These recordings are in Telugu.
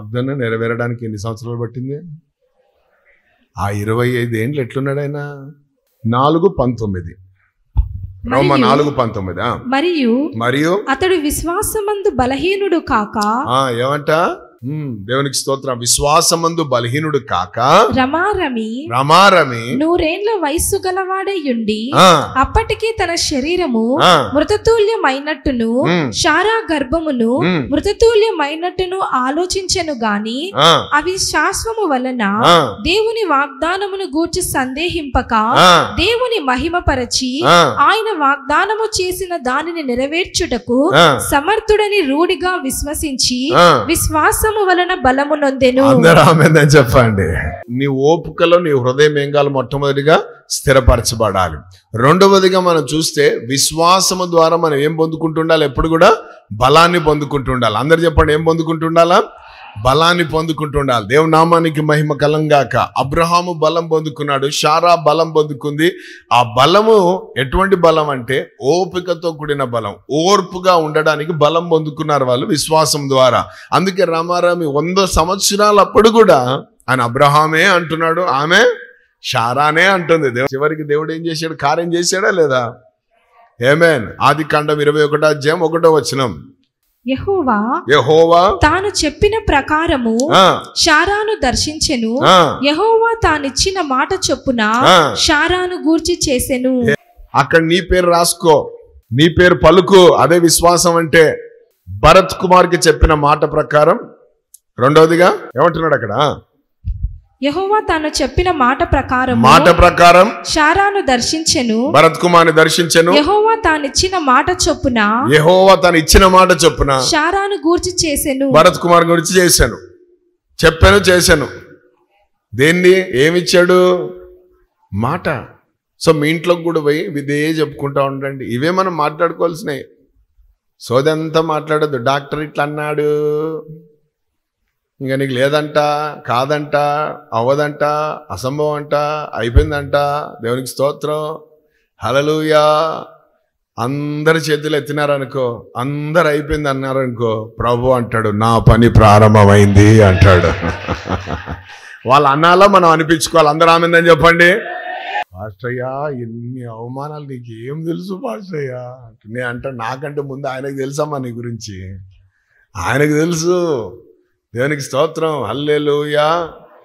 వాగ్దానం నెరవేరడానికి ఎన్ని సంవత్సరాలు పట్టింది? ఆ 25 ఏండ్లు ఎట్లున్నాడు ఆయన? 4:19 రోమా 4:19. మరియు అతడు విశ్వాసమందు బలహీనుడు కాక ఏమంట? దేవునికి స్తోత్రం. విశ్వాసమందు బలహీనుడు కాక రమారమి 100 వయస్సు గలవాడయుండి అప్పటికి తన శరీరము మృతతుల్యమైనట్టును శారా గర్భమును మృతతుల్యమైనట్టును ఆలోచించెను గాని అవిశ్వాసము వలన దేవుని వాగ్దానమును గూర్చి సందేహింపక దేవుని మహిమపరచి ఆయన వాగ్దానము చేసిన దానిని నెరవేర్చుటకు సమర్థుడని రూఢిగా విశ్వసించి విశ్వాసము వలన బలము నొందెను. అందరూ ఆమేన్ చెప్పండి. నీ ఓపికలో నీ హృదయం ఏం కావాలి? మొట్టమొదటిగా స్థిరపరచబడాలి. రెండవదిగా మనం చూస్తే విశ్వాసము ద్వారా మనం ఏం పొందుకుంటుండాలి? ఎప్పుడు కూడా బలాన్ని పొందుకుంటుండాలి. అందరు చెప్పండి, ఏం పొందుకుంటుండాలా? బలాన్ని పొందుకుంటుండాలి. దేవుని నామానికి మహిమ కలంగాక. అబ్రహాము బలం పొందుకున్నాడు, శారా బలం పొందుకుంది. ఆ బలము ఎటువంటి బలం అంటే ఓపికతో కూడిన బలం. ఓర్పుగా ఉండడానికి బలం పొందుకున్నారు వాళ్ళు విశ్వాసం ద్వారా. అందుకే రామారామి 100 సంవత్సరాలు అప్పుడు కూడా ఆయన అబ్రహామే అంటున్నాడు, ఆమె శారానే అంటుంది. చివరికి దేవుడు ఏం చేశాడు? కార్యం చేశాడా లేదా? ఆమేన్. ఆదికాండం 21:1 యెహోవా తాను చెప్పిన ప్రకారము శారాను దర్శించెను. యెహోవా తానిచ్చిన మాట చొప్పున శారాను గూర్చి చేసెను. అక్కడ నీ పేరు రాసుకో, నీ పేరు పలుకు. అదే విశ్వాసం అంటే. భరత్ కుమార్కి చెప్పిన మాట ప్రకారం. రెండవదిగా ఏమంటున్నాడు అక్కడ? యెహోవా తాను చెప్పిన మాట ప్రకారం శారాను దర్శించెను. భరత్ కుమార్ని దర్శించెను. యెహోవా తానిచ్చిన మాట చొప్పున శారాను గూర్చి చేసెను. భరత్ కుమార్ గురించి చేశాను. దేన్ని? ఏమిచ్చాడు? మాట. సో మీ ఇంట్లోకి కూడా పోయి ఇదే చెప్పుకుంటా ఉండండి. ఇవే మనం మాట్లాడుకోవాల్సినవి. సోదంతా మాట్లాడద్దు. డాక్టర్ ఇట్లా అన్నాడు, ఇంకా నీకు లేదంట, కాదంట, అవ్వదంట, అసంభవం అంట, అయిపోయిందంట. దేవునికి స్తోత్రం, హల్లెలూయా. అందరి చేతులు ఎత్తినారనుకో, అందరు అయిపోయింది అన్నారనుకో, ప్రభు అంటాడు నా పని ప్రారంభమైంది అంటాడు. వాళ్ళు అన్నాలో మనం అనిపించుకోవాలి. అందరూ ఆమెందని చెప్పండి. పాస్టయ్యా ఎన్ని అవమానాలు, నీకు ఏం తెలుసు పాస్టయ్యా? నేను అంటే నాకంటే ముందు ఆయనకు తెలుసమ్మా నీ గురించి. ఆయనకు తెలుసు. దేవునికి స్తోత్రం, హల్లెలూయా.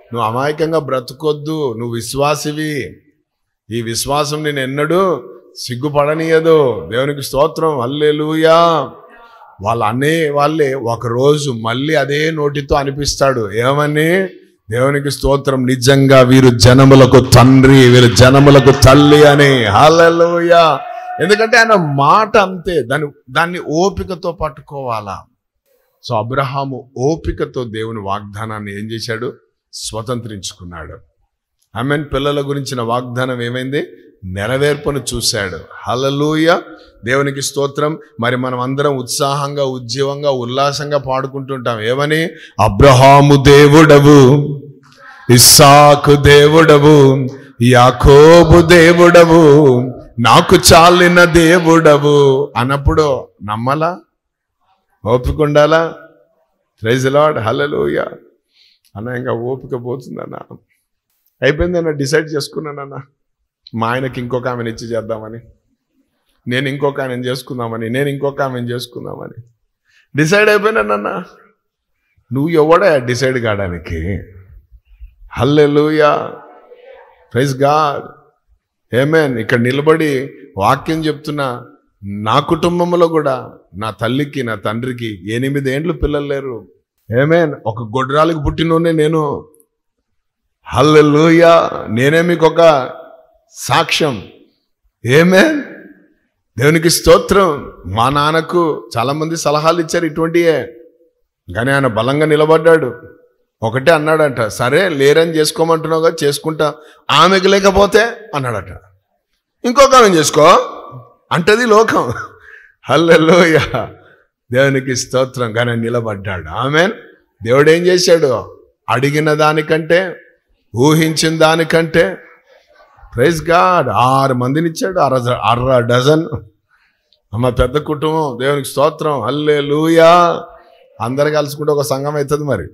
నువ్వు అమాయకంగా బ్రతుకొద్దు, నువ్వు విశ్వాసివి. ఈ విశ్వాసం నేను ఎన్నడూ సిగ్గుపడనీయదు. దేవునికి స్తోత్రం, హల్లెలూయా. వాళ్ళే ఒకరోజు మళ్ళీ అదే నోటితో అనిపిస్తాడు. ఏమని? దేవునికి స్తోత్రం, నిజంగా వీరు జనములకు తండ్రి, వీరు జనములకు తల్లి అని. హల్లెలూయా. ఎందుకంటే ఆయన మాట అంతే. దాన్ని ఓపికతో పట్టుకోవాలా. సో అబ్రహాము ఓపికతో దేవుని వాగ్దానాన్ని ఏం చేశాడు? స్వతంత్రించుకున్నాడు. ఆమేన్. పిల్లల గురించిన వాగ్దానం ఏమైంది? నెరవేర్పును చూశాడు. హల్లెలూయా. దేవునికి స్తోత్రం. మరి మనం అందరం ఉత్సాహంగా, ఉజ్జీవంగా, ఉల్లాసంగా పాడుకుంటుంటాం. ఏమని? అబ్రహాము దేవుడవు, ఇస్సాకు దేవుడవు, యాకోబు దేవుడవు, నాకు చాలిన దేవుడవు అన్నప్పుడు నమ్మలా? ఓపిక ఉండాలా? ప్రైజ్ ది లార్డ్, హల్లెలూయా. అన్న ఇంకా ఓపిక పోతుందన్న, అయిపోయిందన్న, డిసైడ్ చేసుకున్నానన్న. మా ఆయనకి ఇంకొక ఆమెను ఇచ్చి చేద్దామని, నేను ఇంకొక ఆమెను చేసుకుందామని డిసైడ్ అయిపోయినానన్న. నువ్వు ఎవడా డిసైడ్ కావడానికి? హల్లెలూయా, ప్రైజ్ గాడ్, ఆమేన్. ఇక్కడ నిలబడి వాక్యం చెప్తున్నా. నా కుటుంబంలో కూడా నా తల్లికి, నా తండ్రికి 8 ఏండ్లు పిల్లలు లేరు. ఆమేన్. ఒక గొడ్రాలకు పుట్టినోనే నేను. హల్లెలూయా. నేనే మీకు ఒక సాక్ష్యం. ఆమేన్. దేవునికి స్తోత్రం. మా నాన్నకు చాలా మంది సలహాలు ఇచ్చారు ఇటువంటివే, కానీ ఆయన బలంగా నిలబడ్డాడు. ఒకటే అన్నాడంట, సరే లేరని చేసుకోమంటున్నావుగా, చేసుకుంటా. ఆమెకు లేకపోతే అన్నాడట, ఇంకొక ఆమెను చేసుకో అంటది లోకం. హల్లెలూయా. దేవునికి స్తోత్రం. కానీ నిలబడ్డాడు. ఆమేన్. దేవుడు ఏం చేశాడు? అడిగిన దానికంటే, ఊహించిన దానికంటే, ప్రైజ్ గాడ్, 6 మందిని ఇచ్చాడు. 6 డజన్. అమ్మ పెద్ద కుటుంబం. దేవునికి స్తోత్రం, హల్లెలూయా. అందరు కలుసుకుంటే ఒక సంఘం అవుతుంది. మరి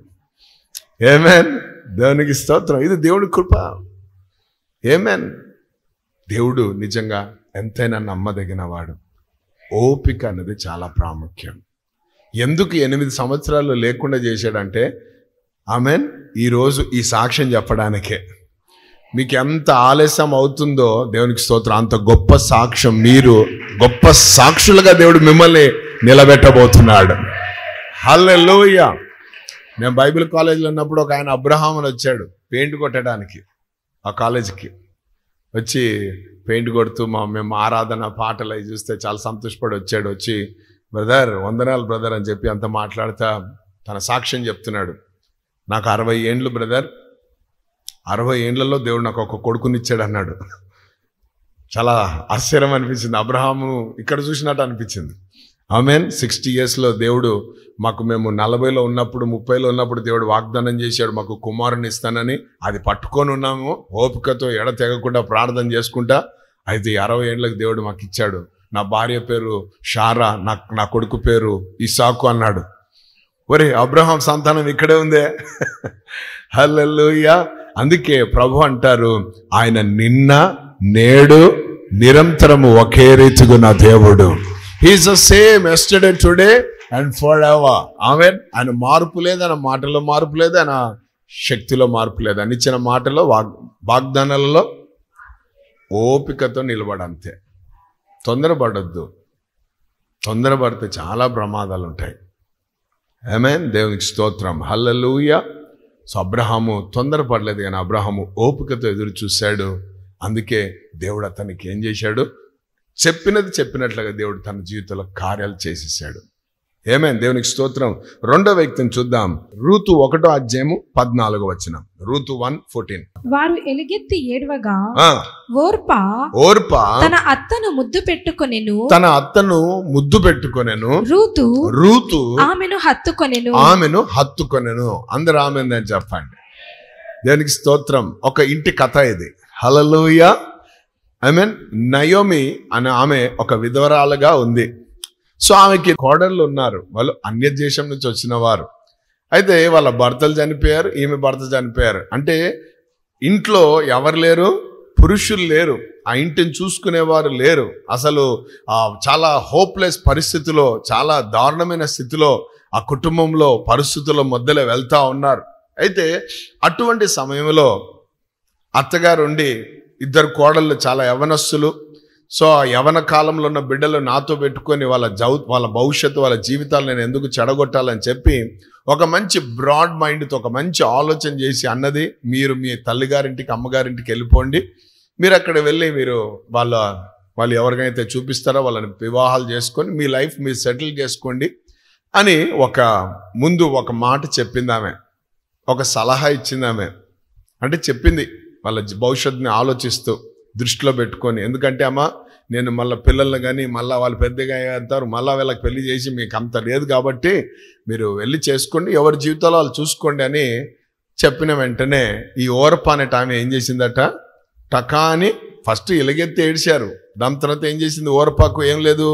ఆమేన్. దేవునికి స్తోత్రం. ఇది దేవుడి కృప. ఆమేన్. దేవుడు నిజంగా ఎంతైనా నమ్మదగిన వాడు. ఓపిక అనేది చాలా ప్రాముఖ్యం. ఎందుకు 8 సంవత్సరాలు లేకుండా చేశాడంటే ఆమేన్, ఈరోజు ఈ సాక్ష్యం చెప్పడానికే. మీకు ఎంత ఆలస్యం అవుతుందో దేవునికి స్తోత్రం, అంత గొప్ప సాక్ష్యం, మీరు గొప్ప సాక్షులుగా దేవుడు మిమ్మల్ని నిలబెట్టబోతున్నాడు. హల్లెలూయా. నేను బైబిల్ కాలేజీలో ఉన్నప్పుడు ఒక ఆయన అబ్రహాం అని వచ్చాడు పెయింట్ కొట్టడానికి. ఆ కాలేజీకి వచ్చి పెయింట్ కొడుతూ మేము ఆరాధన పాటలు అవి చూస్తే చాలా సంతోషపడి వచ్చాడు. వచ్చి బ్రదర్ వందనాలు బ్రదర్ అని చెప్పి అంత మాట్లాడుతా తన సాక్ష్యం చెప్తున్నాడు. నాకు 60 ఏండ్లు బ్రదర్, 60 ఏండ్లలో దేవుడు నాకు ఒక కొడుకునిచ్చాడు అన్నాడు. చాలా ఆశ్చర్యం అనిపించింది. అబ్రహాము ఇక్కడ చూసినట్టు అనిపించింది. ఆమేన్. 60 ఇయర్స్లో దేవుడు మాకు, మేము 40లో ఉన్నప్పుడు 30లో ఉన్నప్పుడు దేవుడు వాగ్దానం చేశాడు మాకు కుమారుని ఇస్తానని. అది పట్టుకొని ఉన్నాము ఓపికతో ఎడతెగకుండా ప్రార్థన చేసుకుంటా. అయితే 60 ఏండ్లకు దేవుడు మాకు ఇచ్చాడు. నా భార్య పేరు షారా, నా కొడుకు పేరు ఇసాకు అన్నాడు. ఒరే అబ్రహాం సంతానం ఇక్కడే ఉందే. హల్లెలూయా. అందుకే ప్రభు అంటారు, ఆయన నిన్న నేడు నిరంతరము ఒకే రీతిగా నా దేవుడు. He is the same yesterday today and for ever. Amen. ఆయన మార్పు లేదు, ఆయన మాటలో మార్పు లేదు, ఆయన శక్తిలో మార్పు లేదు. ఆయన ఇచ్చిన మాటలో వాగ్దానాలలో ఓపికతో నిలబడంతే. తొందరపడొద్దు. తొందరపడితే చాలా ప్రమాదాలు ఉంటాయి. ఆమేన్. దేవునికి స్తోత్రం. హల్లెలూయా. సో అబ్రహాము తొందరపడలేదు, కానీ అబ్రహాము ఓపికతో ఎదురు చూశాడు. అందుకే దేవుడు అతనికి ఏం చేశాడు, చెప్పినది చెప్పినట్లుగా దేవుడు తన జీవితంలో కార్యాలు చేసేసాడు. ఆమేన్. దేవునికి స్తోత్రం. రెండో వ్యక్తిని చూద్దాం. రూతు 1వ అధ్యాయము 14వ వచనం. రూతు 1:14. వారు ఎలుగెత్తి ఏడవగా ఓర్పా తన అత్తను ముద్దు పెట్టుకొనెను. రూతు ఆమెను హత్తుకొనెను. అందరూ ఆమెన్ అని చెప్పండి. దేవునికి స్తోత్రం. ఒక ఇంటి కథ ఇది. హల్లెలూయా. ఆమేన్. నయోమి అనే ఆమె ఒక విధవరాలుగా ఉంది. సో ఆమెకి కోడళ్ళు ఉన్నారు, వాళ్ళు అన్య దేశం నుంచి వచ్చిన వారు. అయితే వాళ్ళ భర్తలు చనిపోయారు, ఈమె భర్త చనిపోయారు. అంటే ఇంట్లో ఎవరు లేరు, పురుషులు లేరు, ఆ ఇంటిని చూసుకునేవారు లేరు. అసలు చాలా హోప్లెస్ పరిస్థితిలో, చాలా దారుణమైన స్థితిలో ఆ కుటుంబంలో పరిస్థితుల మధ్యలో వెళ్తా ఉన్నారు. అయితే అటువంటి సమయంలో అత్తగారు ఉండి, 2 కోడళ్ళు చాలా యవనస్తులు. సో ఆ యవన కాలంలో ఉన్న బిడ్డలు నాతో పెట్టుకొని వాళ్ళ భవిష్యత్తు, వాళ్ళ జీవితాలు నేను ఎందుకు చెడగొట్టాలని చెప్పి ఒక మంచి బ్రాడ్ మైండ్తో ఒక మంచి ఆలోచన చేసి అన్నది, మీరు మీ తల్లిగారింటికి అమ్మగారింటికి వెళ్ళిపోండి, మీరు అక్కడ వెళ్ళి మీరు వాళ్ళు ఎవరికైతే చూపిస్తారో వాళ్ళని వివాహాలు చేసుకొని మీ లైఫ్ మీరు సెటిల్ చేసుకోండి అని ముందు ఒక మాట చెప్పింది ఆమె, ఒక సలహా ఇచ్చింది ఆమె. అంటే చెప్పింది వాళ్ళ భవిష్యత్తుని ఆలోచిస్తూ దృష్టిలో పెట్టుకొని. ఎందుకంటే అమ్మ, నేను మళ్ళీ పిల్లల్ని కానీ మళ్ళీ వాళ్ళు పెద్దగా అవుతారు, మళ్ళీ వీళ్ళకి పెళ్లి చేసి మీకు అంత లేదు కాబట్టి మీరు వెళ్ళి చేసుకోండి, ఎవరి జీవితాలు వాళ్ళు చూసుకోండి అని చెప్పిన వెంటనే ఈ ఓర్ప అనే ఆమె ఏం చేసిందట, టకా అని ఫస్ట్ ఎలుగెత్తి ఏడిశారు. దాని తర్వాత ఏం చేసింది, ఓర్పకు ఏం లేదు,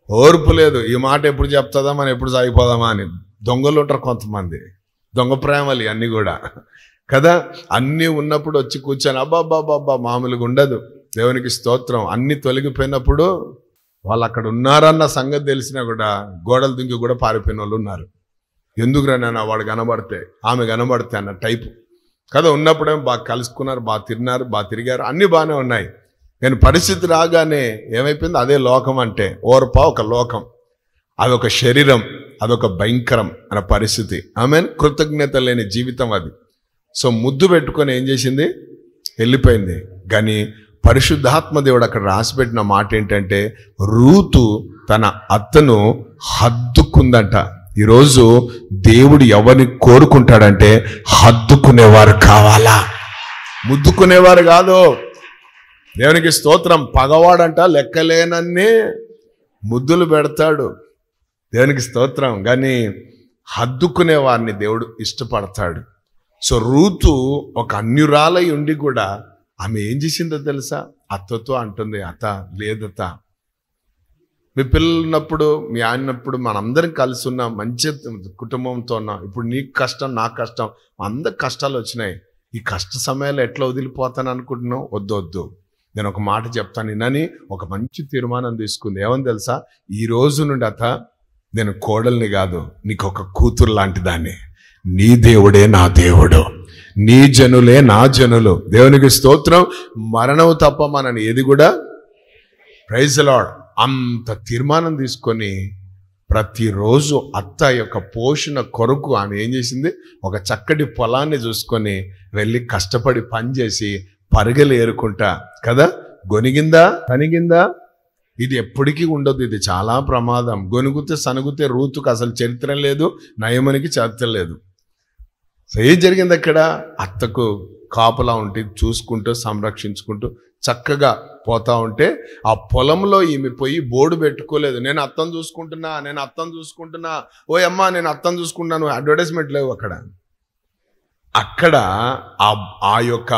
ఓర్పు లేదు. ఈ మాట ఎప్పుడు చెప్తుందా, మనం ఎప్పుడు సాగిపోదామా అని. దొంగలు ఉంటారు కొంతమంది, దొంగ ప్రేమలు అన్నీ కూడా కదా. అన్నీ ఉన్నప్పుడు వచ్చి కూర్చొని అబ్బాబ్బాబ్బా మామూలుగా ఉండదు. దేవునికి స్తోత్రం. అన్నీ తొలగిపోయినప్పుడు వాళ్ళు అక్కడ ఉన్నారన్న సంగతి తెలిసినా కూడా గోడలు దింగి కూడా పారిపోయిన వాళ్ళు ఉన్నారు. ఎందుకురా నాన్న వాడు కనబడితే ఆమె కనబడితే అన్న టైపు కదా. ఉన్నప్పుడేమో బాగా కలుసుకున్నారు, బాగా తిన్నారు, బాగా తిరిగారు, అన్నీ బాగానే ఉన్నాయి. కానీ పరిస్థితి రాగానే ఏమైపోయింది, అదే లోకం. అంటే ఓర్ప ఒక లోకం, అదొక శరీరం, అదొక భయంకరం అనే పరిస్థితి. ఆమెన్. కృతజ్ఞత లేని జీవితం అది. సో ముద్దు పెట్టుకొని ఏం చేసింది, వెళ్ళిపోయింది. కానీ పరిశుద్ధాత్మ దేవుడు అక్కడ రాసిపెట్టిన మాట ఏంటంటే, రూతు తన అత్తను హద్దుకుందంట. ఈరోజు దేవుడు ఎవరిని కోరుకుంటాడంటే, హద్దుకునేవారు కావాలా, ముద్దుకునేవారు కాదు. దేవునికి స్తోత్రం. పగవాడంట లెక్కలేనన్ని ముద్దులు పెడతాడు. దేవునికి స్తోత్రం. కానీ హద్దుకునే వారిని దేవుడు ఇష్టపడతాడు. సో రూతు ఒక అన్యురాలై ఉండి కూడా ఆమె ఏం చేసిందో తెలుసా, అత్తతో అంటుంది, అత్త లేదత్త మీ పిల్లలు ఉన్నప్పుడు, మీ ఆయన ఉన్నప్పుడు మనందరం కలిసి ఉన్నాం, మంచి కుటుంబంతో ఉన్నాం. ఇప్పుడు నీకు కష్టం, నాకు కష్టం, అందరికి కష్టాలు వచ్చినాయి. ఈ కష్ట సమయాల్లో ఎట్లా వదిలిపోతాను అనుకుంటున్నావు? వద్దు. నేను ఒక మాట చెప్తాను వినని ఒక మంచి తీర్మానం తీసుకుంది. ఏమని తెలుసా? ఈ రోజు నుండి నేను కోడల్ని కాదు, నీకు ఒక కూతురు లాంటి దాన్ని. నీ దేవుడే నా దేవుడు, నీ జనులే నా జనులు. దేవునికి స్తోత్రం. మరణం తప్ప మనని ఏది కూడా, ప్రైజ్ లార్డ్, అంత తీర్మానం తీసుకొని ప్రతిరోజు అత్త యొక్క పోషణ కొరకు ఆమె ఏం చేసింది? ఒక చక్కటి పొలాన్ని చూసుకొని వెళ్ళి కష్టపడి పనిచేసి పరుగులు ఏరుకుంటా కదా, గొనిగిందా తనిగిందా? ఇది ఎప్పటికీ ఉండదు, ఇది చాలా ప్రమాదం. గొనుగుతే సనుగుతే రూతుకు అసలు చరిత్ర లేదు, నయమునికి చరిత్ర లేదు. సో ఏం జరిగింది అక్కడ? అత్తకు కాపలా ఉంటే చూసుకుంటూ సంరక్షించుకుంటూ చక్కగా పోతా ఉంటే ఆ పొలంలో ఈమె పోయి బోర్డు పెట్టుకోలేదు, నేను అత్తను చూసుకుంటున్నా, ఓ అమ్మా నేను అత్తను చూసుకుంటున్నాను. అడ్వర్టైజ్మెంట్ లేవు అక్కడ ఆ యొక్క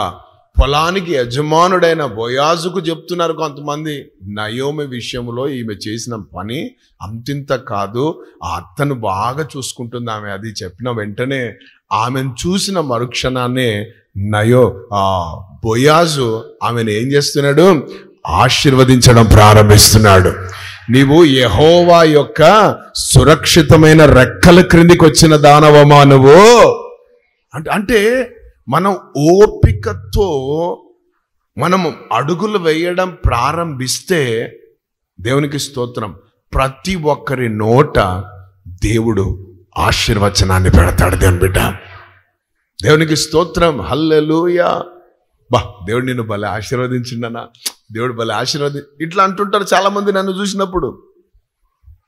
పొలానికి యజమానుడైన బోయాజుకు చెప్తున్నారు కొంతమంది, నయోమి విషయంలో ఈమె చేసిన పని అంతింత కాదు, ఆ అత్తను బాగా చూసుకుంటుంది ఆమె. అది చెప్పిన వెంటనే ఆమెను చూసిన మరుక్షణాన్నే బోయాజు ఆమెను ఏం చేస్తున్నాడు? ఆశీర్వదించడం ప్రారంభిస్తున్నాడు. నీవు యెహోవా యొక్క సురక్షితమైన రెక్కల క్రిందికి వచ్చిన దానవమా నువ్వు అంటే మనం ఓపికతో మనము అడుగులు వేయడం ప్రారంభిస్తే, దేవునికి స్తోత్రం, ప్రతి ఒక్కరి నోట దేవుడు ఆశీర్వచనాన్ని పెడతాడు. దేవుని బిడ్డ, దేవునికి స్తోత్రం, హల్లెలూయా. దేవుడు నిన్ను భలే ఆశీర్వదించిండనా, దేవుడు భలే ఇట్లా అంటుంటారు చాలా మంది నన్ను చూసినప్పుడు.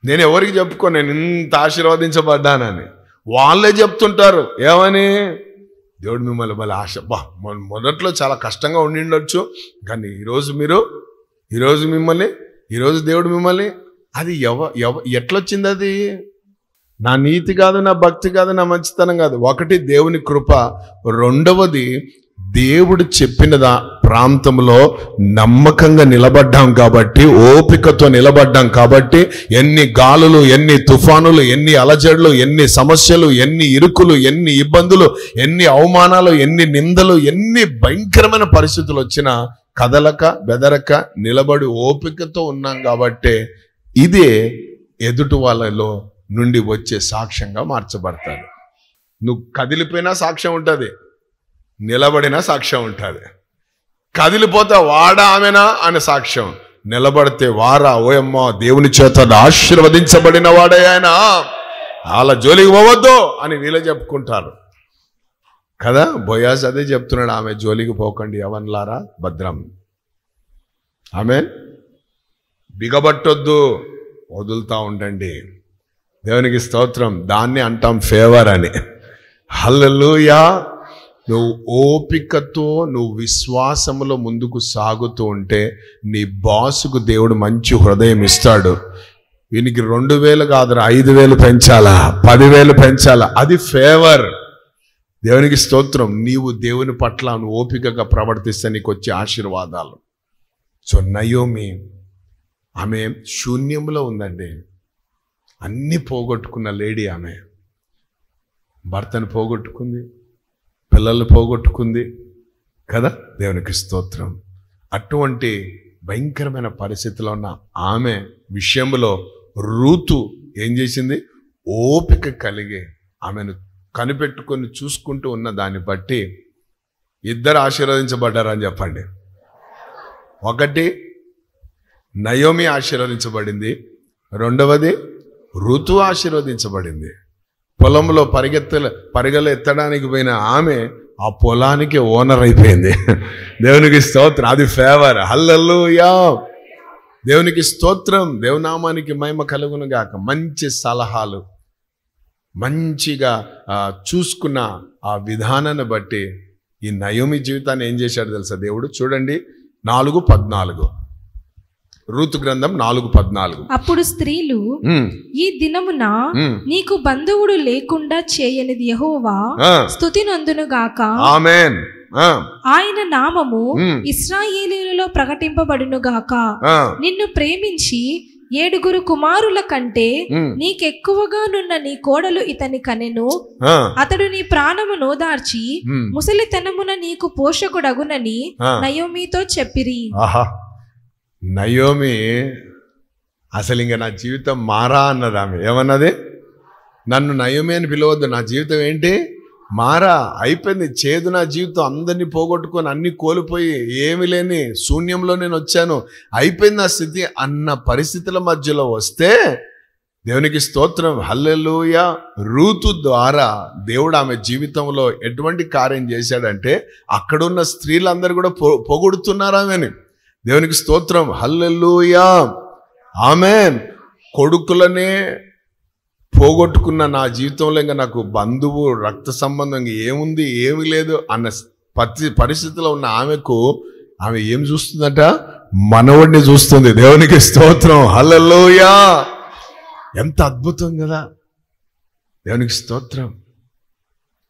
నేను ఎవరికి చెప్పుకో నేను ఇంత ఆశీర్వదించబడ్డానని, వాళ్ళే చెప్తుంటారు. ఏమని? దేవుడు మిమ్మల్ని భలే మొదట్లో చాలా కష్టంగా ఉండిండొచ్చు, కానీ ఈరోజు దేవుడు మిమ్మల్ని, అది ఎట్లొచ్చింది? అది నా నీతి కాదు, నా భక్తి కాదు, నా మంచితనం కాదు. ఒకటి దేవుని కృప, రెండవది దేవుడు చెప్పిన ప్రాంతంలో నమ్మకంగా నిలబడ్డాం కాబట్టి, ఓపికతో నిలబడ్డాం కాబట్టి, ఎన్ని గాలులు, ఎన్ని తుఫానులు, ఎన్ని అలజడులు, ఎన్ని సమస్యలు, ఎన్ని ఇరుకులు, ఎన్ని ఇబ్బందులు, ఎన్ని అవమానాలు, ఎన్ని నిందలు, ఎన్ని భయంకరమైన పరిస్థితులు వచ్చినా కదలక బెదరక నిలబడి ఓపికతో ఉన్నాం కాబట్టి ఇదే ఎదుటి వాళ్ళలో నుండి వచ్చే సాక్ష్యంగా మార్చబడతాడు. నువ్వు కదిలిపోయినా సాక్ష్యం ఉంటుంది, నిలబడిన సాక్ష్యం ఉంటుంది. కదిలిపోతే వాడా ఆమెనా అనే సాక్ష్యం, నిలబడితే వారా ఓయమ్మ దేవుని చేత ఆశీర్వదించబడిన వాడే ఆయన, అలా జోలికి పోవద్దు అని వీళ్ళే చెప్పుకుంటారు కదా. బోయాజ్ అదే చెప్తున్నాడు, ఆమె జోలికి పోకండి యవన్లారా, భద్రం, ఆమె బిగబట్టొద్దు, వదులుతా ఉండండి. దేవునికి స్తోత్రం. దాన్ని అంటాం ఫేవర్ అని. హల్లెలూయా. నువ్వు ఓపికతో నువ్వు విశ్వాసములో ముందుకు సాగుతూ ఉంటే నీ బాసుకు దేవుడు మంచి హృదయం ఇస్తాడు. వీనికి 2000 కాదు 5000 పెంచాలా, 10,000 పెంచాలా, అది ఫేవర్. దేవునికి స్తోత్రం. నీవు దేవుని పట్ల నువ్వు ఓపికగా ప్రవర్తిస్తే నీకు వచ్చే ఆశీర్వాదాలు. సో నయోమి ఆమె శూన్యంలో ఉందండి, అన్నీ పోగొట్టుకున్న లేడీ ఆమె. భర్తను పోగొట్టుకుంది, పిల్లలు పోగొట్టుకుంది కదా. దేవునికి స్తోత్రం. అటువంటి భయంకరమైన పరిస్థితిలో ఉన్న ఆమె విషయంలో రూతు ఏం చేసింది? ఓపిక కలిగి ఆమెను కనిపెట్టుకొని చూసుకుంటూ ఉన్న దాన్ని బట్టి ఇద్దరు ఆశీర్వదించబడ్డారని చెప్పండి. ఒకటి నయోమి ఆశీర్వదించబడింది, రెండవది ఋతు ఆశీర్వదించబడింది. పొలంలో పరిగెలు ఎత్తడానికి పోయిన ఆమె ఆ పొలానికి ఓనర్ అయిపోయింది. దేవునికి స్తోత్రం. అది ఫేవర్. హల్లెలూయా. దేవునికి స్తోత్రం. దేవునామానికి మహిమ కలుగును గాక. మంచి సలహాలు, మంచిగా చూసుకున్న ఆ విధానాన్ని బట్టి ఈ నయోమి జీవితాన్ని ఏం చేశాడు తెలుసా దేవుడు? చూడండి 4:14 రూతు గ్రంథం 4:14. అప్పుడు స్త్రీలు, ఈ దినమున నీకు బంధువుడు లేకుండా చేయనిది యెహోవా స్తుతి నందును గాక. ఆమేన్. ఆయన నామము ఇశ్రాయేలీయులలో ప్రకటింపబడును గాక. నిన్ను ప్రేమించి 7 కుమారుల కంటే నీకెక్కువగానున్న నీ కోడలు ఇతని కనెను. అతడు నీ ప్రాణమును దార్చి ముసలితనమున నీకు పోషకుడగునని నయోమితో చెప్పిరి. నయోమి అసలు ఇంక నా జీవితం మారా అన్నది. ఆమె ఏమన్నది? నన్ను నయోమి అని పిలవద్దు, నా జీవితం ఏంటి మారా అయిపోయింది, చేదు నా జీవితం, అందరినీ పోగొట్టుకొని అన్ని కోల్పోయి ఏమి లేని శూన్యంలో నేను వచ్చాను, అయిపోయింది నా స్థితి అన్న పరిస్థితుల మధ్యలో వస్తే దేవునికి స్తోత్రం, హల్లెలూయా. రూతు ద్వారా దేవుడు ఆమె జీవితంలో ఎటువంటి కార్యం చేశాడంటే అక్కడున్న స్త్రీలందరూ కూడా పొగుడుతున్నారు ఆమెని. దేవునికి స్తోత్రం, హల్లెలూయా, ఆమెన్. కొడుకులనే పోగొట్టుకున్న నా జీవితంలో ఇంకా నాకు బంధువు రక్త సంబంధం ఏముంది, ఏమి లేదు అన్న పరిస్థితిలో ఉన్న ఆమెకు ఆమె ఏం చూస్తుందట? మనవడిని చూస్తుంది. దేవునికి స్తోత్రం, హల్లెలూయా. ఎంత అద్భుతం కదా, దేవునికి స్తోత్రం.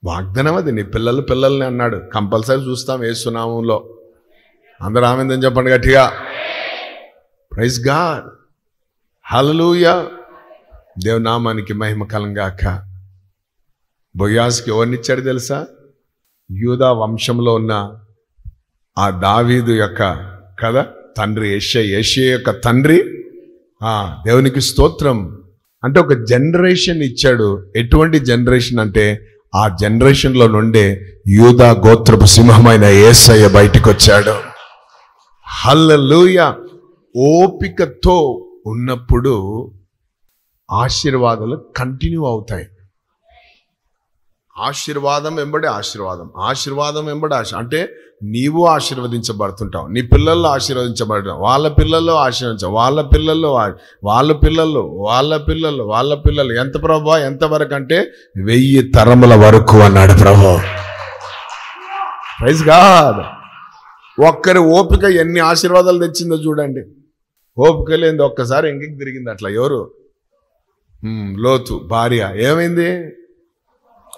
వాగ్దానం అది, నీ పిల్లల్ని అన్నాడు. కంపల్సరీ చూస్తాం యేసు నామములో. అందరూ ఆమేన్ చెప్పండి గట్టిగా. ప్రైజ్ గాడ్, హల్లెలూయా. దేవుని నామానికి మహిమ కలంగాక. బోయాజ్కి ఎవరినిచ్చాడు తెలుసా? యూదా వంశంలో ఉన్న ఆ దావీదు యొక్క కదా తండ్రి యెషయా యొక్క తండ్రి. దేవునికి స్తోత్రం. అంటే ఒక జనరేషన్ ఇచ్చాడు. ఎటువంటి జనరేషన్ అంటే ఆ జనరేషన్లో నుండే యూదా గోత్రపు సింహమైన యేసయ్య బయటికి వచ్చాడు. హల్లెలూయా. ఓపికతో ఉన్నప్పుడు ఆశీర్వాదాలు కంటిన్యూ అవుతాయి. ఆశీర్వాదం వెంబడి ఆశీర్వాదం, ఆశీర్వాదం వెంబడి అంటే నీవు ఆశీర్వదించబడుతుంటావు, నీ పిల్లల్లో ఆశీర్వదించబడతావు, వాళ్ళ పిల్లల్లో ఆశీర్వదించావు, వాళ్ళ పిల్లల్లో వాళ్ళ పిల్లలు ఎంత ప్రభు, ఎంతవరకు అంటే 1000 తరముల వరకు అన్నాడు ప్రభు. Praise God. ఒక్కరి ఓపిక ఎన్ని ఆశీర్వాదాలు తెచ్చిందో చూడండి. ఓపిక లేని ఒక్కసారి ఎంగికి తిరిగింది. అట్లా ఎవరు? లోతు భార్య. ఏమైంది?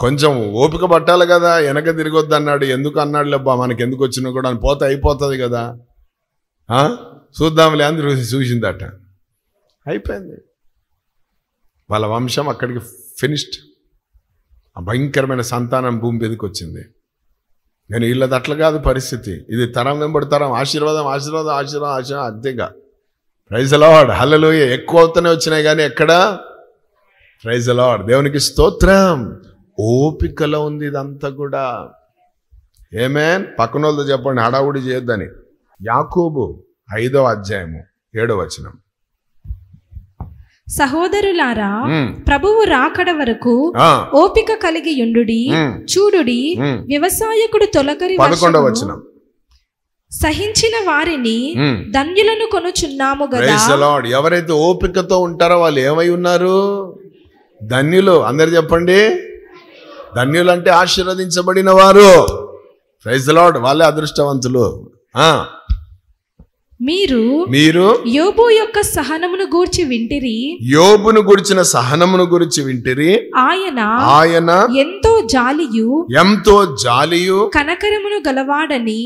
కొంచెం ఓపిక పట్టాలి కదా, వెనక తిరిగొద్దు అన్నాడు. ఎందుకు అన్నాడు లేబ్బా, మనకి ఎందుకు వచ్చినా కూడా అని పోతే అయిపోతుంది కదా, చూద్దాంలే అని చూసిందట. అయిపోయింది. వాళ్ళ వంశం అక్కడికి ఫినిష్డ్. ఆ భయంకరమైన సంతానం భూమి మీదకి వచ్చింది. కానీ వీళ్ళది అట్లా కాదు పరిస్థితి. ఇది తరం వెంబడి తరం ఆశీర్వాదం ఆశీర్వాదం ఆశీర్వాదం ఆశీర్వాదం అంతేగా. ప్రైజ్ ది లార్డ్, హల్లెలూయా. ఎక్కువ అవుతూనే వచ్చినాయి కానీ ఎక్కడ? ప్రైజ్ ది లార్డ్, దేవునికి స్తోత్రం. ఓపికలో ఉంది ఇదంతా కూడా. ఆమేన్. పక్కన వాళ్ళతో చెప్పండి హడావుడి చేయొద్దని. యాకోబు 5వ అధ్యాయము 7వ వచనం. సహోదరులారా, ప్రభువు రాకడ వరకు ఓపిక కలిగి యుండుడి. చూడుడి, వ్యవసాయకుడు తొలకరి 11వ వచనం. సహించిన వారిని ధన్యులను కొనుచున్నాము కదా. Praise the Lord. ఎవరైతే ఓపికతో ఉంటారో వాళ్ళు ఏమై ఉన్నారు? ధన్యులు. అందరు చెప్పండి. ధన్యులు అంటే ఆశీర్వదించబడిన వారు. Praise the Lord. వాళ్ళే అదృష్టవంతులు. మీరు యోబు యొక్క సహనమును గూర్చి వింటిరి. యోబును గురించిన సహనమును గురించి వింటిరి. ఆయన ఎంతో జాలియు కనకరమును గలవాడని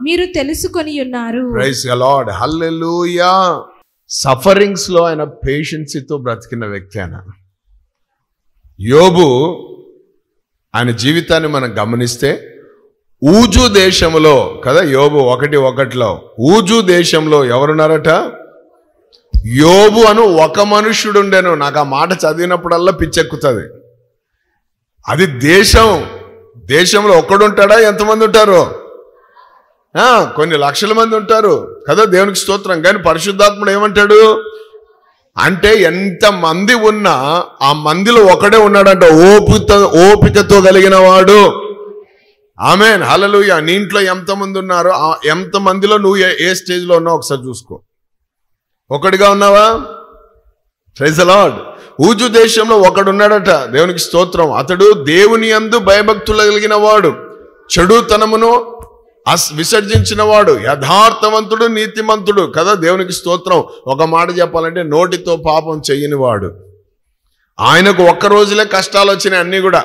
మీరు తెలుసుకొని ఉన్నారు. Praise the Lord, hallelujah. Sufferings లో ఆయన పేషెన్సీతో బ్రతికిన వ్యక్తి ఆయన. యోబు ఆయన జీవితాన్ని మనం గమనిస్తే ఊజు దేశంలో కదా, యోబు 1:1 ఊజు దేశంలో ఎవరున్నారట? యోబు అను ఒక మనుష్యుడు ఉండేను. నాకు ఆ మాట చదివినప్పుడల్లా పిచ్చెక్కుతుంది. అది దేశంలో ఒక్కడుంటాడా? ఎంతమంది ఉంటారు? కొన్ని లక్షల మంది ఉంటారు కదా. దేవునికి స్తోత్రం. కానీ పరిశుద్ధాత్ముడు ఏమంటాడు అంటే ఎంత మంది ఉన్నా ఆ మందిలో ఒకడే ఉన్నాడంట, ఓపికతో కలిగిన వాడు. ఆమేన్, హల్లెలూయా. నీ ఇంట్లో ఎంతమంది ఉన్నారో ఎంతమందిలో నువ్వు ఏ స్టేజ్లో ఉన్నావు ఒకసారి చూసుకో. ఒకటిగా ఉన్నావా? Praise the lord. ఊజు దేశంలో ఒకడున్నాడట. దేవునికి స్తోత్రం. అతడు దేవుని యందు భయభక్తులు కలిగిన వాడు, చెడుతనమును విసర్జించిన వాడు, యథార్థవంతుడు, నీతిమంతుడు కదా. దేవునికి స్తోత్రం. ఒక మాట చెప్పాలంటే నోటితో పాపం చెయ్యని వాడు. ఆయనకు ఒక్క రోజులే కష్టాలు వచ్చినాయి. అన్నీ కూడా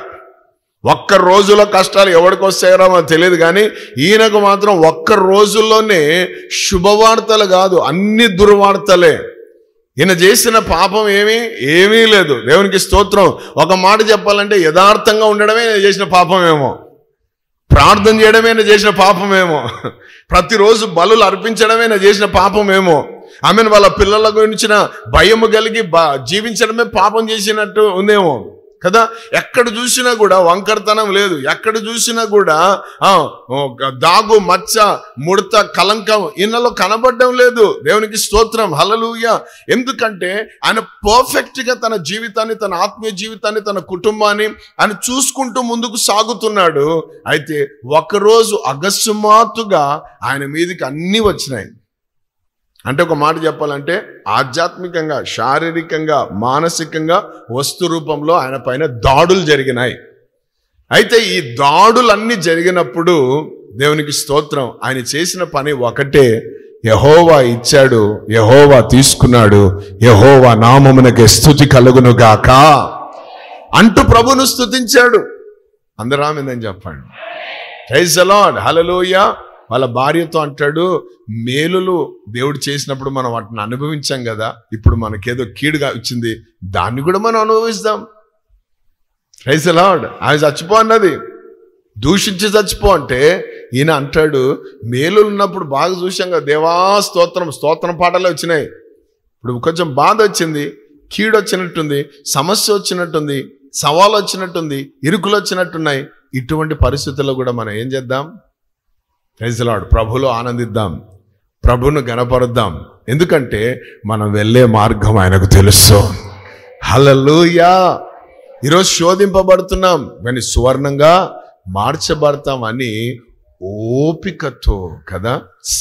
ఒక్క రోజులో కష్టాలు ఎవరికి వస్తాయో మనకు తెలియదు. కానీ ఈయనకు మాత్రం ఒక్క రోజుల్లోనే శుభవార్తలు కాదు, అన్ని దుర్వార్తలే. ఈయన చేసిన పాపం ఏమీ లేదు. దేవునికి స్తోత్రం. ఒక మాట చెప్పాలంటే యథార్థంగా ఉండడమే ఈయన చేసిన పాపమేమో, ప్రార్థన చేయడమే ఈయన చేసిన పాపమేమో, ప్రతిరోజు బలులు అర్పించడమే ఈయన చేసిన పాపమేమో, ఆమెను వాళ్ళ పిల్లల గురించిన భయము కలిగి జీవించడమే పాపం చేసినట్టు ఉందేమో కదా. ఎక్కడ చూసినా కూడా వంకరతనం లేదు, ఎక్కడ చూసినా కూడా దాగు మచ్చ ముడత కలంకం ఈయనలో కనబడడం లేదు. దేవునికి స్తోత్రం, హల్లెలూయా. ఎందుకంటే ఆయన పర్ఫెక్ట్ గా తన జీవితాన్ని, తన ఆత్మీయ జీవితాన్ని, తన కుటుంబాన్ని ఆయన చూసుకుంటూ ముందుకు సాగుతున్నాడు. అయితే ఒకరోజు అకస్మాత్తుగా ఆయన మీదకి అన్నీ వచ్చినాయి. అంటే ఒక మాట చెప్పాలంటే ఆధ్యాత్మికంగా, శారీరకంగా, మానసికంగా, వస్తు రూపంలో ఆయన పైన దాడులు జరిగినాయి. అయితే ఈ దాడులన్నీ జరిగినప్పుడు దేవునికి స్తోత్రం, ఆయన చేసిన పని ఒకటే, యెహోవా ఇచ్చాడు, యెహోవా తీసుకున్నాడు, యెహోవా నామమునకే స్తుతి కలుగును గాక అంటూ ప్రభును స్తుతించాడు. అందరూ ఆమేన్ చెప్పండి. ప్రైజ్ ది లార్డ్, హల్లెలూయా. వాళ్ళ భార్యతో అంటాడు, మేలులు దేవుడు చేసినప్పుడు మనం వాటిని అనుభవించాం కదా, ఇప్పుడు మనకేదో కీడుగా వచ్చింది, దాన్ని కూడా మనం అనుభవిస్తాం. Praise the lord. ఆయన చచ్చిపో అన్నది, దూషించి చచ్చిపో అంటే ఈయన అంటాడు, మేలులు ఉన్నప్పుడు బాగా చూసాం కదా, దేవా స్తోత్రం, స్తోత్రం పాటలే వచ్చినాయి. ఇప్పుడు కొంచెం బాధ వచ్చింది, కీడు వచ్చినట్టుంది, సమస్య వచ్చినట్టుంది, సవాలు వచ్చినట్టుంది, ఇరుకులు వచ్చినట్టున్నాయి. ఇటువంటి పరిస్థితుల్లో కూడా మనం ఏం చేద్దాం? ప్రైజ్ ది లార్డ్, ప్రభులో ఆనందిద్దాం, ప్రభును గణపరుద్దాం. ఎందుకంటే మనం వెళ్ళే మార్గం ఆయనకు తెలుసు. హల్లెలూయా. ఈరోజు శోధింపబడుతున్నాం కానీ సువర్ణంగా మార్చబడతామని ఓపికతో కదా,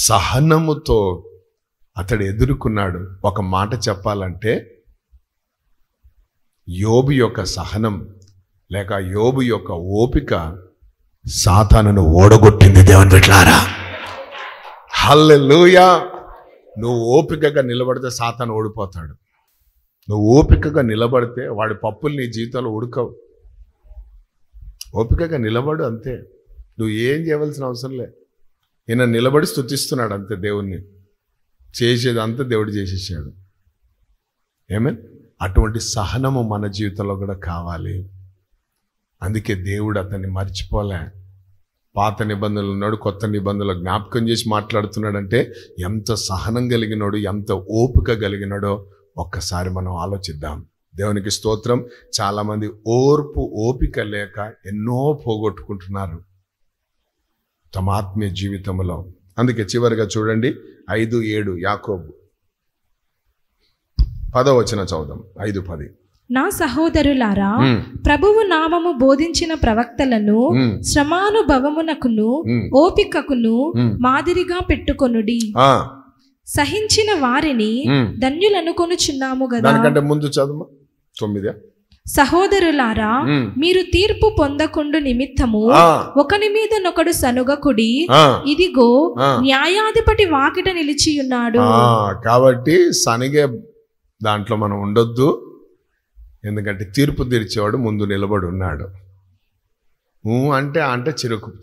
సహనముతో అతడు ఎదుర్కొన్నాడు. ఒక మాట చెప్పాలంటే యోబు యొక్క సహనం లేక యోబు యొక్క ఓపిక సాతానును ఓడగొట్టింది. దేవుని బిడ్డలారా, హల్లెలూయా. నువ్వు ఓపికగా నిలబడితే సాతాను ఓడిపోతాడు. నువ్వు ఓపికగా నిలబడితే వాడి పప్పులు నీ జీవితంలో ఉడకవు. ఓపికగా నిలబడు, అంతే. నువ్వు ఏం చేయవలసిన అవసరం లే. ఈయన నిలబడి స్తుతిస్తున్నాడు అంతే. దేవుణ్ణి చేసేది అంతా దేవుడు చేసేసాడు. ఏమేన్ అటువంటి సహనము మన జీవితంలో కూడా కావాలి. అందుకే దేవుడు అతన్ని మర్చిపోలే. పాత నిబంధనలు ఉన్నాడు, కొత్త నిబంధనలు జ్ఞాపకం చేసి మాట్లాడుతున్నాడంటే ఎంత సహనం కలిగినాడు, ఎంత ఓపిక కలిగినాడో ఒక్కసారి మనం ఆలోచిద్దాం. దేవునికి స్తోత్రం. చాలామంది ఓపిక లేక ఎన్నో పోగొట్టుకుంటున్నారు తమ ఆత్మీయ జీవితంలో. అందుకే చివరిగా చూడండి 5:7 యాకోబు 10వ వచనం చదువుదాం. 5:10. నా సహోదరులారా, ప్రభువు నామము బోధించిన ప్రవక్తలను శ్రమానుభవమునకును ఓపికకును మాదిరిగా పెట్టుకొనుడి. సహించిన వారిని ధన్యులనుకొనుచున్నాము గదా. దానికంటే ముందు చదువు 9. సహోదరులారా, మీరు తీర్పు పొందకుండు నిమిత్తము ఒకని మీద నొకడు సనుగకుడి. ఇదిగో న్యాయాధిపతి వాకిట నిలిచియున్నాడు. కాబట్టి సనిగే దాంట్లో మనం ఉండొద్దు. ఎందుకంటే తీర్పు తీర్చేవాడు ముందు నిలబడి ఉన్నాడు. అంటే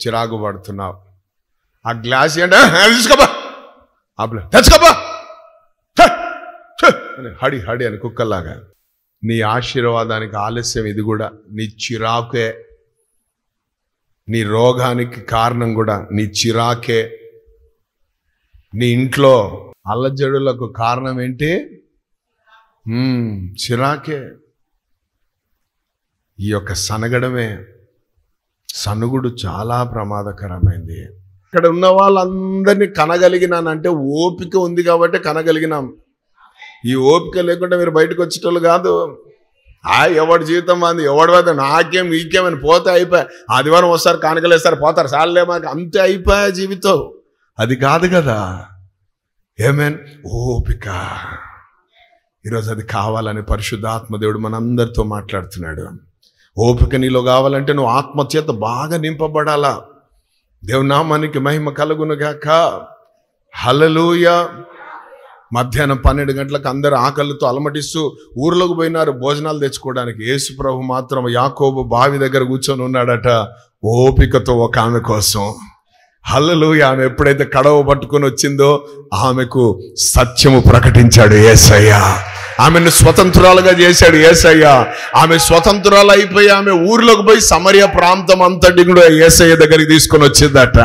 చిరాకు పడుతున్నావు. ఆ గ్లాస్ అంటే తీసుకోబా, తెచ్చుకోబా, హడి హడి అని కుక్కల్లాగా. నీ ఆశీర్వాదానికి ఆలస్యం ఇది కూడా. నీ చిరాకే, నీ రోగానికి కారణం కూడా నీ చిరాకే. నీ ఇంట్లో అల్లజడులకు కారణం ఏంటి? చిరాకే. ఈ యొక్క సనుగుడు చాలా ప్రమాదకరమైంది. ఇక్కడ ఉన్న వాళ్ళందరినీ కనగలిగినానంటే ఓపిక ఉంది కాబట్టి కనగలిగినాం. ఈ ఓపిక లేకుండా మీరు బయటకు వచ్చేటోళ్ళు కాదు. ఎవడి జీవితం అంది, ఎవడి వద్ద నాకేం నీకేమని పోతే అయిపోయా. ఆదివారం వస్తారు, కానుకలేస్తారు, పోతారు, సార్లే మాకు అంతే అయిపోయా జీవితం. అది కాదు కదా. ఏమేన్ ఓపిక. ఈరోజు అది కావాలని పరిశుద్ధాత్మ దేవుడు మనందరితో మాట్లాడుతున్నాడు. ఓపిక నీలో కావాలంటే నువ్వు ఆత్మచేత బాగా నింపబడాలా. దేవుని నామానికి మహిమ కలుగునుగాక. హల్లెలూయా. మధ్యాహ్నం 12 గంటలకు అందరు ఆకలితో అలమటిస్తూ ఊర్లోకి పోయినారు భోజనాలు తెచ్చుకోవడానికి. యేసు ప్రభు మాత్రం యాకోబు బావి దగ్గర కూర్చొని ఉన్నాడట ఓపికతో ఒక ఆమె కోసం. హల్లెలూయా. ఆమె ఎప్పుడైతే కడవ పట్టుకొని వచ్చిందో ఆమెకు సత్యము ప్రకటించాడు యేసయ్య. ఆమెను స్వతంత్రాలుగా చేశాడు యేసయ్య. ఆమె స్వతంత్రాలు అయిపోయి ఆమె ఊర్లోకి పోయి సమరయ ప్రాంతం అంతటి కూడా యేసయ్య దగ్గరికి తీసుకొని వచ్చిందట.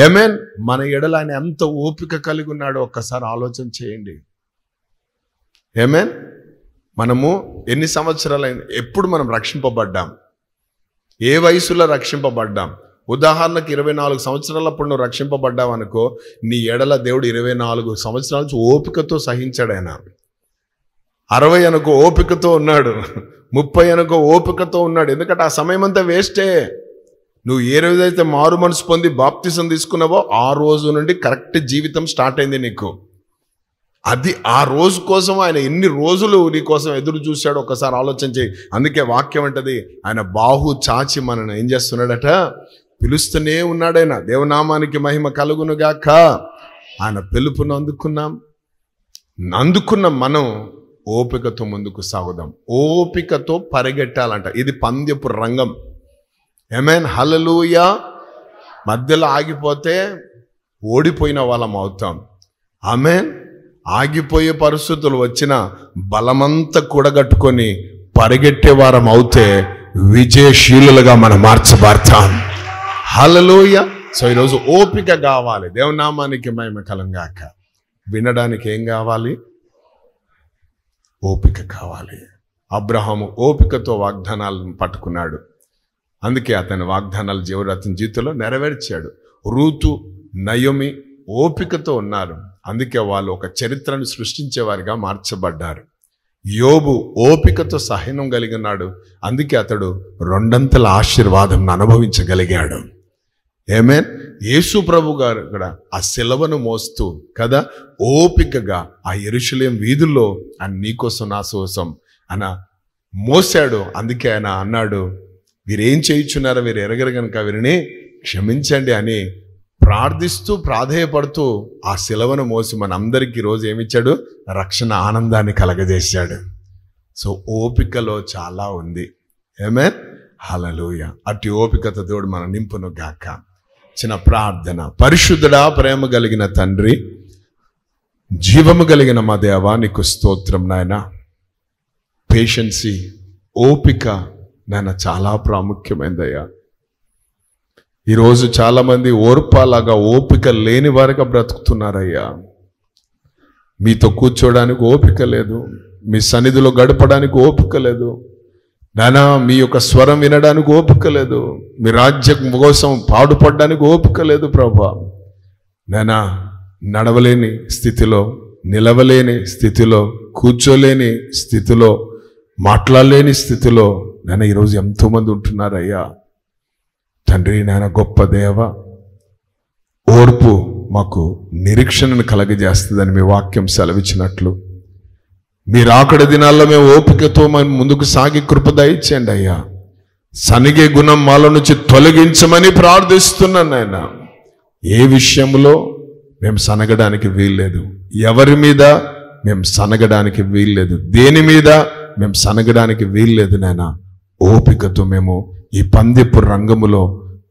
ఆమేన్. మన ఎడల ఆయన ఎంత ఓపిక కలిగి ఉన్నాడో ఒక్కసారి ఆలోచన చేయండి. ఆమేన్. మనము ఎన్ని సంవత్సరాలైంది, ఎప్పుడు మనం రక్షింపబడ్డాం, ఏ వయసులో రక్షింపబడ్డాం? ఉదాహరణకు 24 సంవత్సరాలప్పుడు నువ్వు రక్షింపబడ్డావు అనుకో, నీ ఎడల దేవుడు 24 సంవత్సరాల నుంచి ఓపికతో సహించాడు. ఆయన 60 అనుకో ఓపికతో ఉన్నాడు, 30 అనుకో ఓపికతో ఉన్నాడు. ఎందుకంటే ఆ సమయం అంతా వేస్టే. నువ్వు ఏ రోజైతే మారు మనసు పొంది బాప్తిసం తీసుకున్నావో ఆ రోజు నుండి కరెక్ట్ జీవితం స్టార్ట్ అయింది నీకు. అది ఆ రోజు కోసం ఆయన ఎన్ని రోజులు నీ కోసం ఎదురు చూశాడు ఒకసారి ఆలోచన చేయి. అందుకే వాక్యం అంటది, ఆయన బాహు చాచి మనను ఏం చేస్తున్నాడట, పిలుస్తూనే ఉన్నాడు. ఆయన దేవనామానికి మహిమ కలుగునుగాక. ఆయన పిలుపును అందుకున్న మనం ఓపికతో ముందుకు సాగుదాం, ఓపికతో పరిగెట్టాలంట. ఇది పందెపు రంగం. ఆమేన్. హల్లెలూయా. మధ్యలో ఆగిపోతే ఓడిపోయిన వాళ్ళం అవుతాం. ఆమేన్. ఆగిపోయే పరిస్థితులు వచ్చిన బలమంతా కూడగట్టుకొని పరిగెట్టే వారం అవుతే విజయశీలులుగా మనం మార్చబడతాం. హల్లెలూయా. సో ఈరోజు ఓపిక కావాలి. దేవనామానికి మహిమ కలుగుగాక. వినడానికి ఏం కావాలి? ఓపిక కావాలి. అబ్రహాము ఓపికతో వాగ్దానాలను పట్టుకున్నాడు. అందుకే అతని వాగ్దానాలు అతని జీవితంలో నెరవేర్చాడు. రూతు, నయోమి ఓపికతో ఉన్నారు. అందుకే వాళ్ళు ఒక చరిత్రను సృష్టించేవారిగా మార్చబడ్డారు. యోబు ఓపికతో సహనం కలిగినాడు. అందుకే అతడు 2 ఆశీర్వాదం అనుభవించగలిగాడు. ఆమేన్. యేసు ప్రభు గారు కూడా ఆ సిలువను మోస్తూ కదా ఓపికగా ఆ యెరూషలేము వీధుల్లో ఆయన నీకోసం నా కోసం ఆయన మోసాడు. అందుకే ఆయన అన్నాడు, వీరేం చేయించున్నారో వీరు ఎరగరు కనుక వీరిని క్షమించండి అని ప్రార్థిస్తూ ప్రాధేయపడుతూ ఆ సిలువను మోసి మనందరికీ రోజు ఏమిచ్చాడు? రక్షణ ఆనందాన్ని కలగజేశాడు. సో ఓపికలో చాలా ఉంది. ఆమేన్. హల్లెలూయా. అట్టి ఓపికతో దేవుడు మన నింపును గాక. చిన్న ప్రార్థన. పరిశుద్ధుడా, ప్రేమ కలిగిన తండ్రి, జీవము కలిగిన మా దేవా, నీకు స్తోత్రం నాయన. పేషెన్సీ, ఓపిక నాయన చాలా ప్రాముఖ్యమైనదయ్యా. ఈరోజు చాలామంది ఓర్పాలాగా ఓపిక లేని వారిగా బ్రతుకుతున్నారయ్యా. మీతో కూర్చోడానికి ఓపిక లేదు, మీ సన్నిధిలో గడపడానికి ఓపిక లేదు నానా, మీ యొక్క స్వరం వినడానికి ఓపిక లేదు, మీ రాజ్యం కోసం పాడుపడడానికి ఓపిక లేదు ప్రభా. నానా, నడవలేని స్థితిలో, నిలవలేని స్థితిలో, కూర్చోలేని స్థితిలో, మాట్లాడలేని స్థితిలో నాన్న ఈరోజు ఎంతోమంది ఉంటున్నారయ్యా. తండ్రి నాయన, గొప్ప దేవ, ఓర్పు మాకు నిరీక్షణను కలగజేస్తుందని మీ వాక్యం సెలవిచ్చినట్లు మీరు ఆకడ దినాల్లో మేము ఓపికతో ముందుకు సాగి కృప దయచేయండి అయ్యా. సనిగే గుణం మాలో నుంచి తొలగించమని ప్రార్థిస్తున్నాను ఆయన. ఏ విషయంలో మేము సనగడానికి వీల్లేదు, ఎవరి మీద మేము సనగడానికి వీల్లేదు, దేని మీద మేము సనగడానికి వీల్లేదు నాయన. ఓపికతో మేము ఈ పందెపు రంగములో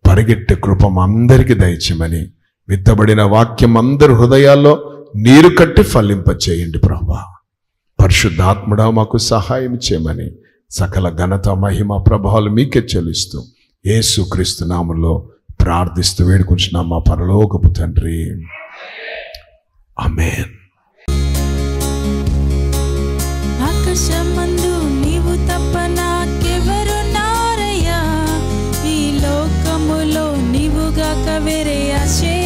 పరిగెట్టే కృప అందరికీ దయచేయమని, విత్తబడిన వాక్యం అందరి హృదయాల్లో నీరు కట్టి ఫలింపచేయండి ప్రభా. పరిశుద్ధాత్ముడా మాకు సహాయం చేయమని సకల ఘనత మహిమ ప్రభావాలు మీకే చెల్లిస్తూ యేసుక్రీస్తు నామములో ప్రార్థిస్తూ వేడుకుంటున్నాం మా పరలోకపు తండ్రి. ఆమేన్. ఆకాశమందు నీవు తప్ప నాకెవరున్నారయ్యా, ఈ లోకములో నీవుగాక వేరే ఆశ్రయ